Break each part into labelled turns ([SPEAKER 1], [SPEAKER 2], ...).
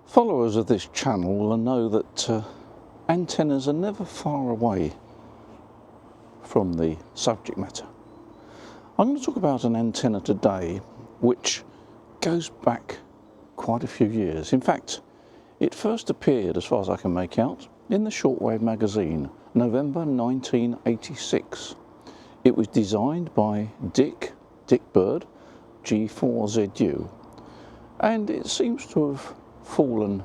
[SPEAKER 1] Followers of this channel will know that antennas are never far away from the subject matter. I'm going to talk about an antenna today which goes back quite a few years. In fact, it first appeared, as far as I can make out, in the Shortwave Magazine, November 1986. It was designed by Dick Bird, G4ZU, and it seems to have fallen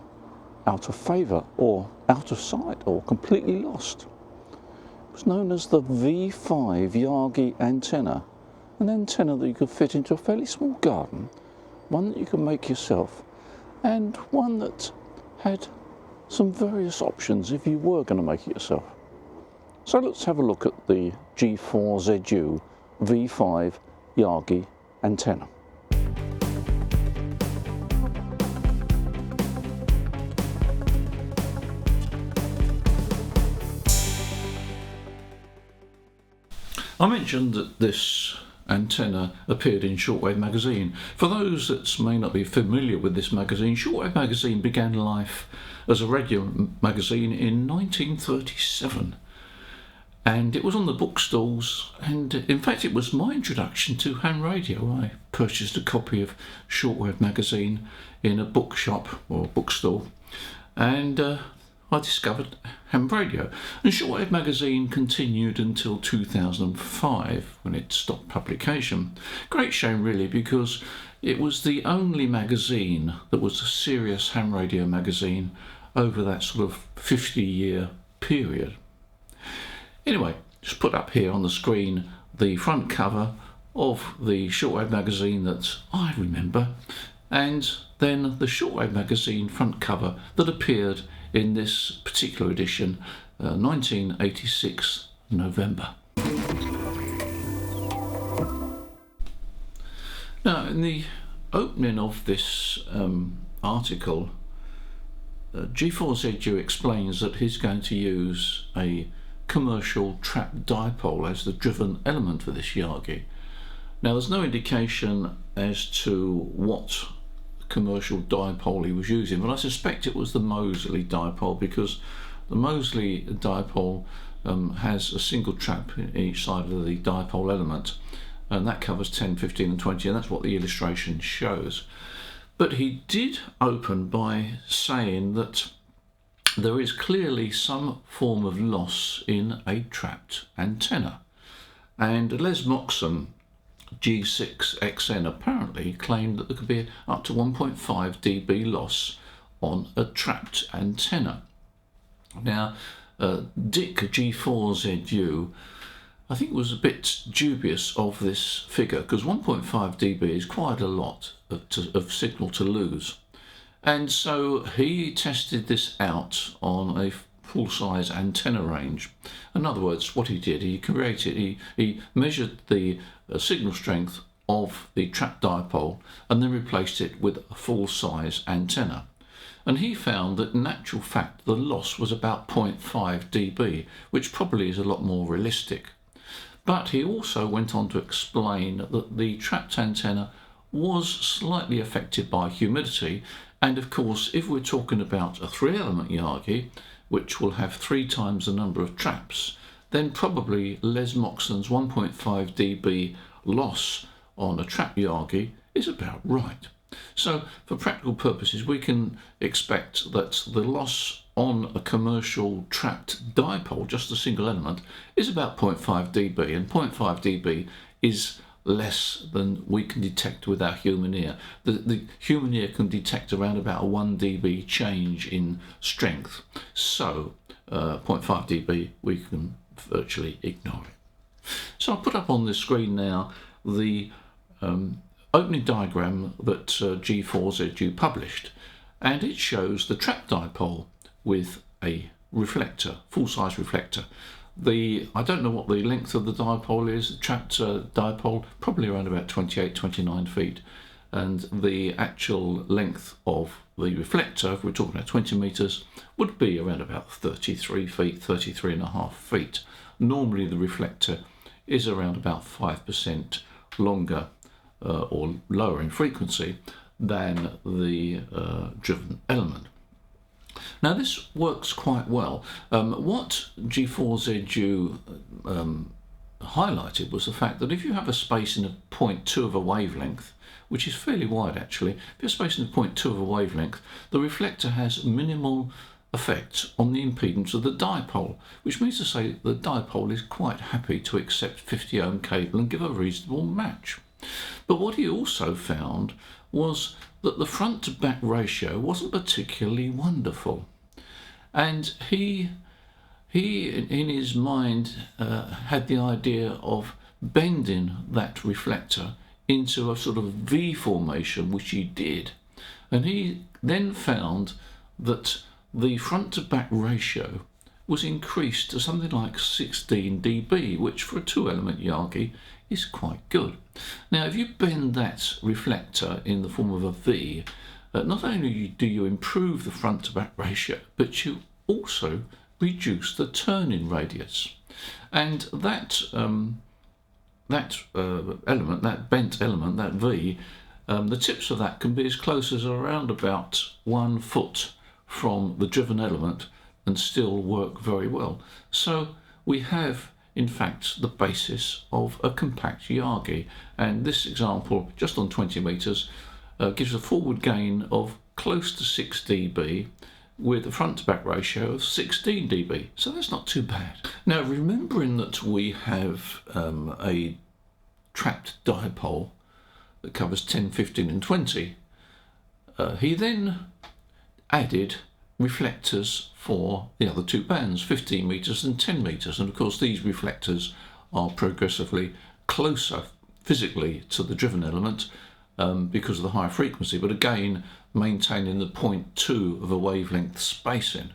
[SPEAKER 1] out of favour or out of sight or completely lost. It was known as the V5 Yagi antenna, an antenna that you could fit into a fairly small garden, one that you could make yourself, and one that had some various options if you were going to make it yourself. So let's have a look at the G4ZU V5 Yagi antenna. I mentioned that this antenna appeared in Shortwave Magazine. For those that may not be familiar with this magazine, Shortwave Magazine began life as a radio magazine in 1937. And it was on the bookstalls, and in fact it was my introduction to ham radio. I purchased a copy of Shortwave Magazine in a bookshop or bookstall, and I discovered ham radio. And Shortwave Magazine continued until 2005 when it stopped publication. Great shame really, because it was the only magazine that was a serious ham radio magazine over that sort of 50-year period. Anyway, just put up here on the screen the front cover of the Shortwave Magazine that I remember, and then the Shortwave Magazine front cover that appeared in this particular edition, 1986 November. Now, in the opening of this article, G4ZU explains that he's going to use a commercial trap dipole as the driven element for this Yagi. Now, there's no indication as to what commercial dipole he was using, but I suspect it was the Moseley dipole, because the Moseley dipole has a single trap in each side of the dipole element, and that covers 10, 15 and 20, and that's what the illustration shows. But he did open by saying that there is clearly some form of loss in a trapped antenna, and Les Moxon G6XN apparently claimed that there could be up to 1.5 dB loss on a trapped antenna. Now, Dick G4ZU, I think, was a bit dubious of this figure, because 1.5 dB is quite a lot of signal to lose. And so he tested this out on a full-size antenna range. In other words, what he did, he measured the signal strength of the trap dipole and then replaced it with a full-size antenna. And he found that in actual fact the loss was about 0.5 dB, which probably is a lot more realistic. But he also went on to explain that the trapped antenna was slightly affected by humidity, and of course if we're talking about a 3-element Yagi, which will have 3 times the number of traps, then probably Les Moxon's 1.5 dB loss on a trap Yagi is about right. So for practical purposes we can expect that the loss on a commercial trapped dipole, just a single element, is about 0.5 dB, and 0.5 dB is less than we can detect with our human ear. The human ear can detect around about a 1 dB change in strength, so 0.5 dB we can virtually ignore it. So I'll put up on the screen now the opening diagram that G4ZU published, and it shows the trap dipole with a reflector, full-size reflector. I don't know what the length of the dipole is. The trapped dipole, probably around about 28, 29 feet, and the actual length of the reflector, if we're talking about 20 meters, would be around about 33 feet, 33 and a half feet. Normally the reflector is around about 5% longer or lower in frequency than the driven element. Now this works quite well. What G4ZU highlighted was the fact that if you have a spacing of 0.2 of a wavelength, which is fairly wide actually, if you're spacing of 0.2 of a wavelength, the reflector has minimal effect on the impedance of the dipole, which means to say the dipole is quite happy to accept 50 ohm cable and give a reasonable match. But what he also found was that the front to back ratio wasn't particularly wonderful, and he in his mind had the idea of bending that reflector into a sort of V formation, which he did, and he then found that the front to back ratio was increased to something like 16 dB, which for a 2-element Yagi is quite good. Now if you bend that reflector in the form of a V, not only do you improve the front to back ratio, but you also reduce the turning radius. And that element, that bent element, that V, the tips of that can be as close as around about 1 foot from the driven element and still work very well. So we have in fact the basis of a compact Yagi, and this example just on 20 meters gives a forward gain of close to 6 dB with a front to back ratio of 16 dB, so that's not too bad. Now remembering that we have a trapped dipole that covers 10, 15 and 20, he then added reflectors for the other two bands, 15 meters and 10 meters, and of course these reflectors are progressively closer physically to the driven element because of the higher frequency, but again maintaining the 0.2 of a wavelength spacing.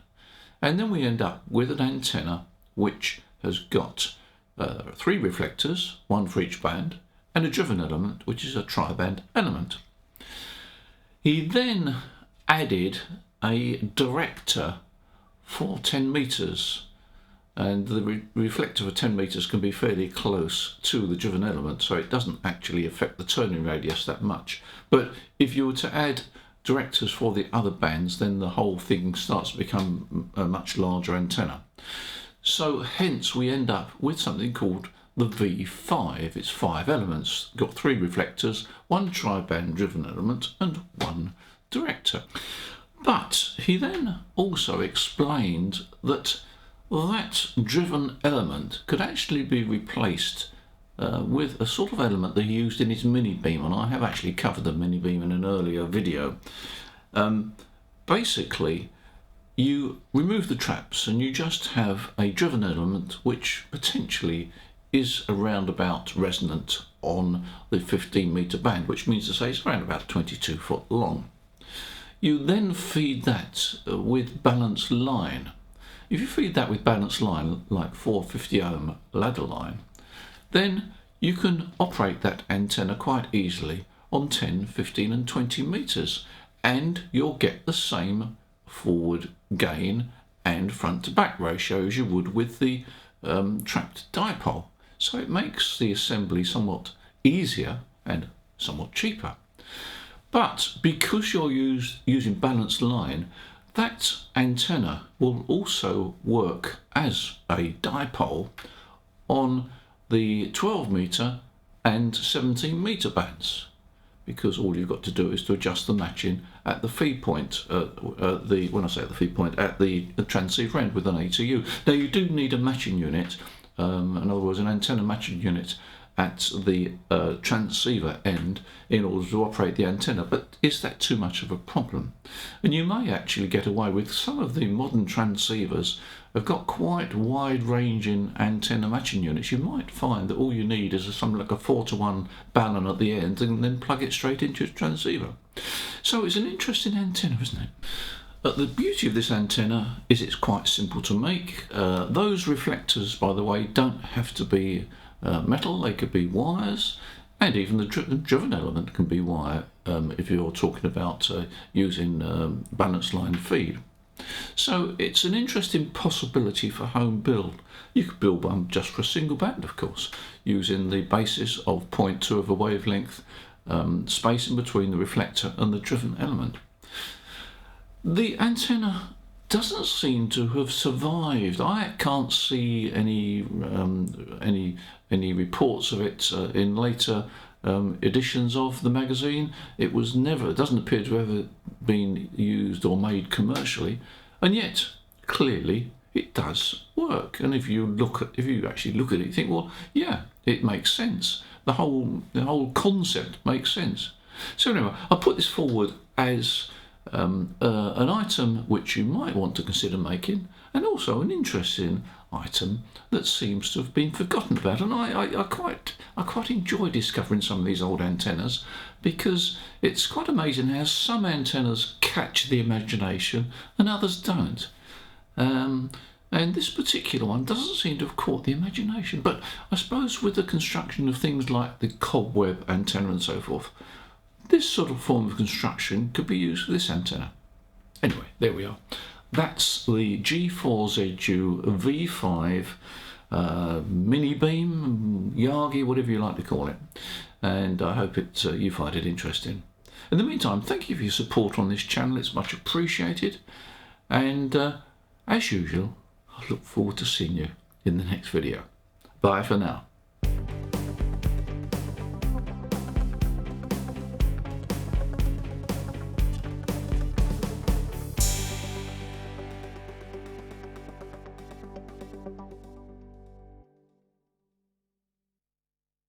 [SPEAKER 1] And then we end up with an antenna which has got 3 reflectors, 1 for each band, and a driven element which is a tri-band element. He then added a director for 10 meters, and the reflector for 10 meters can be fairly close to the driven element, so it doesn't actually affect the turning radius that much. But if you were to add directors for the other bands, then the whole thing starts to become a much larger antenna. So hence we end up with something called the V5. It's 5 elements, got 3 reflectors, 1 tri-band driven element and 1 director. But he then also explained that that driven element could actually be replaced with a sort of element that he used in his mini beam, and I have actually covered the mini beam in an earlier video. Basically, you remove the traps and you just have a driven element which potentially is around about resonant on the 15 meter band, which means to say it's around about 22 foot long. You then feed that with balanced line. If you feed that with balanced line, like 450 ohm ladder line, then you can operate that antenna quite easily on 10, 15 and 20 meters, and you'll get the same forward gain and front to back ratio as you would with the trapped dipole. So it makes the assembly somewhat easier and somewhat cheaper. But because you're using balanced line, that antenna will also work as a dipole on the 12 meter and 17 meter bands, because all you've got to do is to adjust the matching at the feed point, when I say at the feed point, at the transceiver end with an ATU. Now you do need a matching unit, in other words an antenna matching unit at the transceiver end in order to operate the antenna, but is that too much of a problem? And you may actually get away with some of the modern transceivers have got quite wide-ranging antenna matching units. You might find that all you need is something like a 4-to-1 balun at the end and then plug it straight into your transceiver. So it's an interesting antenna, isn't it? But the beauty of this antenna is it's quite simple to make. Those reflectors, by the way, don't have to be metal, they could be wires, and even the driven element can be wire if you're talking about using balanced line feed. So it's an interesting possibility for home build. You could build one just for a single band, of course, using the basis of 0.2 of a wavelength spacing between the reflector and the driven element. The antenna doesn't seem to have survived. I can't see any reports of it in later editions of the magazine. It doesn't appear to have ever been used or made commercially, and yet clearly it does work. And if you actually look at it, you think, well, yeah, it makes sense. The whole concept makes sense. So anyway, I put this forward as an item which you might want to consider making, and also an interesting item that seems to have been forgotten about. And I quite enjoy discovering some of these old antennas, because it's quite amazing how some antennas catch the imagination and others don't. And this particular one doesn't seem to have caught the imagination, but I suppose with the construction of things like the cobweb antenna and so forth, this sort of form of construction could be used for this antenna. Anyway, there we are. That's the G4ZU V5 mini beam, Yagi, whatever you like to call it. And I hope you find it interesting. In the meantime, thank you for your support on this channel. It's much appreciated. And as usual, I look forward to seeing you in the next video. Bye for now.